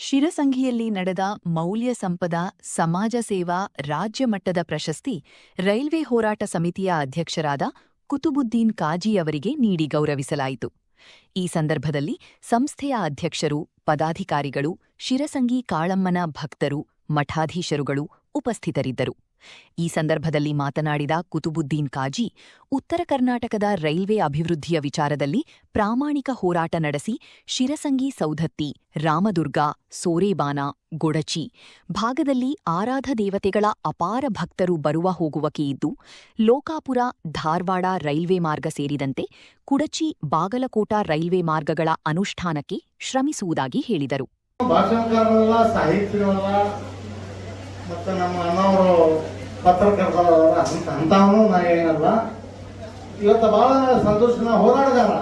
ಶಿರಸಂಗಿಯಲ್ಲಿ ನಡೆದ ಮೌಲ್ಯ ಸಂಪದ ಸಮಾಜ ಸೇವಾ ರಾಜ್ಯ ಮಟ್ಟದ ಪ್ರಶಸ್ತಿ ರೈಲ್ವೆ ಹೋರಾಟ ಸಮಿತಿಯ ಅಧ್ಯಕ್ಷರಾದ ಕುತುಬುದ್ದೀನ್ ಕಾಜಿ ಅವರಿಗೆ ನೀಡಿ ಗೌರವಿಸಲಾಯಿತು. ಈ ಸಂದರ್ಭದಲ್ಲಿ ಸಂಸ್ಥೆಯ ಅಧ್ಯಕ್ಷರು, ಪದಾಧಿಕಾರಿಗಳು, ಶಿರಸಂಗಿ ಕಾಳಮ್ಮನ ಭಕ್ತರು, ಮಠಾಧೀಶರುಗಳು ಉಪಸ್ಥಿತರಿದ್ದರು. ಈ ಸಂದರ್ಭದಲ್ಲಿ ಮಾತನಾಡಿದ ಕುತುಬುದ್ದೀನ್ ಕಾಜಿ, ಉತ್ತರ ಕರ್ನಾಟಕದ ರೈಲ್ವೆ ಅಭಿವೃದ್ಧಿಯ ವಿಚಾರದಲ್ಲಿ ಪ್ರಾಮಾಣಿಕ ಹೋರಾಟ ನಡೆಸಿ ಶಿರಸಂಗಿ ಸೌಧತ್ತಿ, ರಾಮದುರ್ಗ, ಸೋರೇಬಾನ, ಗೊಡಚಿ ಭಾಗದಲ್ಲಿ ಆರಾಧ ದೇವತೆಗಳ ಅಪಾರ ಭಕ್ತರು ಬರುವ ಹೋಗುವಕೆಯಿದ್ದು, ಲೋಕಾಪುರ, ಧಾರವಾಡ ರೈಲ್ವೆ ಮಾರ್ಗ ಸೇರಿದಂತೆ ಕುಡಚಿ, ಬಾಗಲಕೋಟ ರೈಲ್ವೆ ಮಾರ್ಗಗಳ ಅನುಷ್ಠಾನಕ್ಕೆ ಶ್ರಮಿಸುವುದಾಗಿ ಹೇಳಿದರು. ಮತ್ತು ನಮ್ಮ ಅಣ್ಣವರು ಪತ್ರಕರ್ತರವರ ಅಂಥವನು ನಾ ಏನಲ್ಲ. ಇವತ್ತು ಭಾಳ ಸಂತೋಷನ ಹೋರಾಟಗಾರ,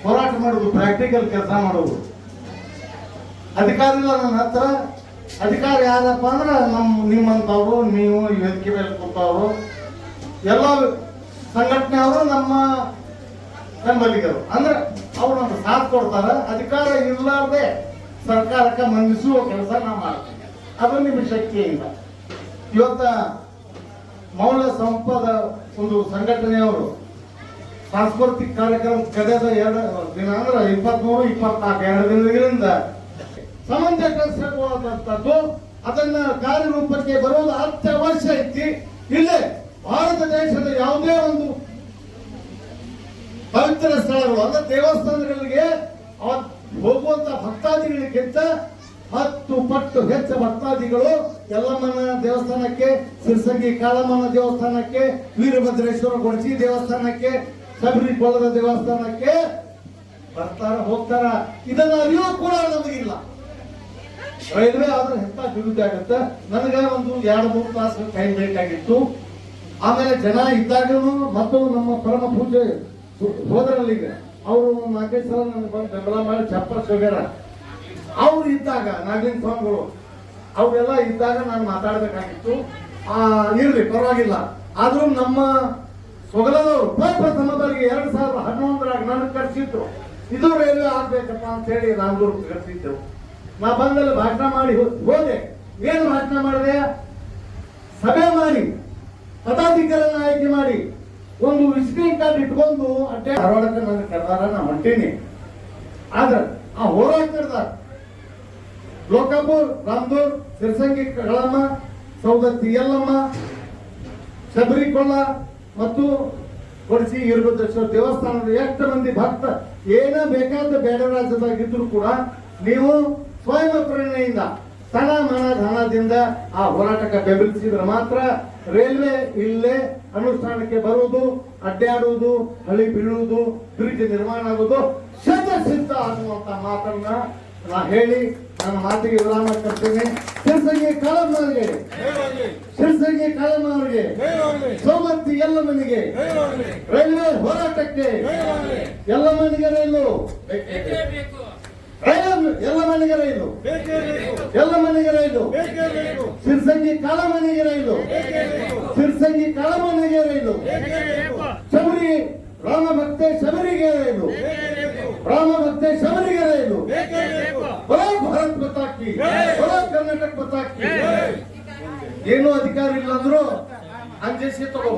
ಹೋರಾಟ ಮಾಡೋದು, ಪ್ರಾಕ್ಟಿಕಲ್ ಕೆಲಸ ಮಾಡೋದು. ಅಧಿಕಾರ ಇಲ್ಲ ನನ್ನ ಹತ್ರ. ಅಧಿಕಾರ ಯಾರಪ್ಪ ಅಂದ್ರೆ ನಿಮ್ಮಂಥವ್ರು, ನೀವು ವೇದಿಕೆ ಮೇಲೆ ಕೂತವರು, ಎಲ್ಲ ಸಂಘಟನೆಯವರು ನಮ್ಮ ಬೆಂಬಲಿಗರು. ಅಂದ್ರೆ ಅವ್ರು ನಮ್ಗೆ ಸಾಥ್ ಕೊಡ್ತಾರೆ. ಅಧಿಕಾರ ಇರಲಾರ್ದೆ ಸರ್ಕಾರಕ್ಕೆ ಮಂಡಿಸುವ ಕೆಲಸ ನಾವು ಮಾಡ್ತೀವಿ. ಅದು ನಿಮ್ಮ ಶಕ್ತಿಯಿಂದ. ಇವತ್ತ ಮೌಲ್ಯ ಸಂಪದ ಒಂದು ಸಂಘಟನೆಯವರು ಸಾಂಸ್ಕೃತಿಕ ಕಾರ್ಯಕ್ರಮ ಕಳೆದ 2 ದಿನ ಅಂದ್ರೆ 23, 24 2 ದಿನಗಳಿಂದ ಸಮಂಜಸವಾದಂಥದ್ದು, ಅದನ್ನ ಕಾರ್ಯರೂಪಕ್ಕೆ ಬರುವುದು ಅತ್ಯವಶ್ಯ ಐತಿ. ಇಲ್ಲೇ ಭಾರತ ದೇಶದ ಯಾವುದೇ ಒಂದು ಪವಿತ್ರ ಸ್ಥಳಗಳು ಅಂದ್ರೆ ದೇವಸ್ಥಾನಗಳಿಗೆ ಹೋಗುವಂತ ಭಕ್ತಾದಿಗಳಿಗಿಂತ 10 ಪಟ್ಟು ಹೆಚ್ಚು ಭಕ್ತಾದಿಗಳು ಯಲ್ಲಮ್ಮನ ದೇವಸ್ಥಾನಕ್ಕೆ, ಸಿರಸಂಗಿ ಕಾಳಮ್ಮನ ದೇವಸ್ಥಾನಕ್ಕೆ, ವೀರಭದ್ರೇಶ್ವರ ಗೊಡಚಿ ದೇವಸ್ಥಾನಕ್ಕೆ, ಶಬರಿಕೊಳ್ಳದ ದೇವಸ್ಥಾನಕ್ಕೆ ಬರ್ತಾರ, ಹೋಗ್ತಾರ. ಇದನ್ನ ಅರಿವು ಕೂಡ ನಮಗಿಲ್ಲ. ರೈಲ್ವೆ ಆದ್ರೆ ಎಂತ ಅಭಿವೃದ್ಧಿ ಆಗುತ್ತೆ. ನನಗೆ ಒಂದು 2-3 ತಾಸು ಟೈಮ್ ಬೇಕಾಗಿತ್ತು. ಆಮೇಲೆ ಜನ ಇದ್ದಾಗನು ಮತ್ತು ನಮ್ಮ ಪರಮ ಪೂಜೆ ಹೋದರಲ್ಲಿಗೆ ಅವರು 4-5 ಸಲ ನನಗೆ ಬಂದು ಬೆಂಬಲ ಮಾಡಿ ಚಪ್ಪಲ್ ಹೋಗ್ಯಾರ. ಅವ್ರು ಇದ್ದಾಗ ನಾಗಲಿಂಗ ಸ್ವಾಮಿಗಳು ಅವರೆಲ್ಲ ಇದ್ದಾಗ ನಾನು ಮಾತಾಡಬೇಕಾಗಿತ್ತು. ಇರ್ಲಿ, ಪರವಾಗಿಲ್ಲ. ಆದ್ರೂ ನಮ್ಮ ಸೊಗಲದವರು ಪ್ರಥಮದವರಿಗೆ 2011ರಾಗ ನನಗೆ ಕರೆಸಿದ್ರು. ಇದು ರೈಲ್ವೆ ಆಗ್ಬೇಕಪ್ಪ ಅಂತ ಹೇಳಿ ರಾಮದುರ್ಗ ಕರೆಸಿದ್ರು. ನಾ ಬಂದಲ್ಲಿ ಭಾಷಣ ಮಾಡಿ ಹೋದೆ. ಏನು ಭಾಷಣ ಮಾಡಿದೆ? ಸಭೆ ಮಾಡಿ, ಪದಾಧಿಕಾರಿಗಳನ್ನ ಆಯ್ಕೆ ಮಾಡಿ, ಒಂದು ವಿಸಿಟಿಂಗ್ ಕಾರ್ಡ್ ಇಟ್ಕೊಂಡು ಅಡ್ಡೆ ಧಾರವಾಡಕ್ಕೆ ನನ್ನ ಕರ್ನಾರ ನಾ ಹೊಂಟೀನಿ. ಆದ್ರೆ ಆ ಹೋರಾಟ ನಡೆದ ಲೋಕಾಪುರ, ರಾಮದುರ್ಗ, ಸಿರಸಂಗಿ ಕಾಳಮ್ಮ, ಸೌದತ್ತಿ ಯಲ್ಲಮ್ಮ, ಶಬರಿಕೊಳ್ಳ ಮತ್ತು ಗೊಡಚಿ, ವೀರಭದ್ರೇಶ್ವರ ದೇವಸ್ಥಾನದ ಎಷ್ಟು ಮಂದಿ ಭಕ್ತ ಏನ ಬೇಕಾದ ಬೇಡ ರಾಜ್ಯದಾಗಿದ್ರು ಕೂಡ ನೀವು ಸ್ವಯಂ ಪ್ರೇರಣೆಯಿಂದ ತನ ಮನ ಧನದಿಂದ ಆ ಹೋರಾಟಕ್ಕೆ ಬೆಂಬಲಿಸಿದ್ರೆ ಮಾತ್ರ ರೈಲ್ವೆ ಇಲ್ಲೇ ಅನುಷ್ಠಾನಕ್ಕೆ ಬರುವುದು, ಅಡ್ಡಾಡುವುದು, ಹಳಿ ಬೀಳುವುದು, ಬ್ರಿಡ್ಜ್ ನಿರ್ಮಾಣ ಆಗುವುದು ಶತಸಿದ್ಧ ಅನ್ನುವಂತ ಮಾತನ್ನ ನಾ ಹೇಳಿ ನನ್ನ ಮಾತಿಗೆ ವಿರಾಮ ಕೊಡ್ತೇನೆ. ಸಿರಸಂಗಿ ಕಾಳಮ್ಮನಿಗೆ, ಸಿರಸಂಗಿ ಕಾಳಮ್ಮನಿಗೆ, ಸೌದತ್ತಿ ಯಲ್ಲಮ್ಮನಿಗೆ, ರೈಲ್ವೆ ಹೋರಾಟಕ್ಕೆ, ಯಲ್ಲಮ್ಮನಿಗೆ ರೈಲು, ಯಲ್ಲಮ್ಮನಿಗೆ ರೈಲು, ಯಲ್ಲಮ್ಮನಿಗೆ ರೈಲು, ಸಿರಸಂಗಿ ಕಾಳಮ್ಮನಿಗೆ ರೈಲು, ಸಿರಸಂಗಿ ಕಾಳಮ್ಮನಿಗೆ ರೈಲು, ಶಬರಿ ರಾಮಭಕ್ತೆ ಶಬರಿಗೆ ರೈಲು, ರಾಮಭಕ್ತೆ ಶಬರಿಗೆ ರೈಲು. ಬರೋ ಭಾರತ್ ಬತಾಕಿ, ಬರೋ ಕರ್ನಾಟಕ ಬತಾಕಿ. ಏನೂ ಅಧಿಕಾರ ಇಲ್ಲ ಅಂದ್ರು ಅಂಜೇಸಿ ತಗೋಬಹುದು.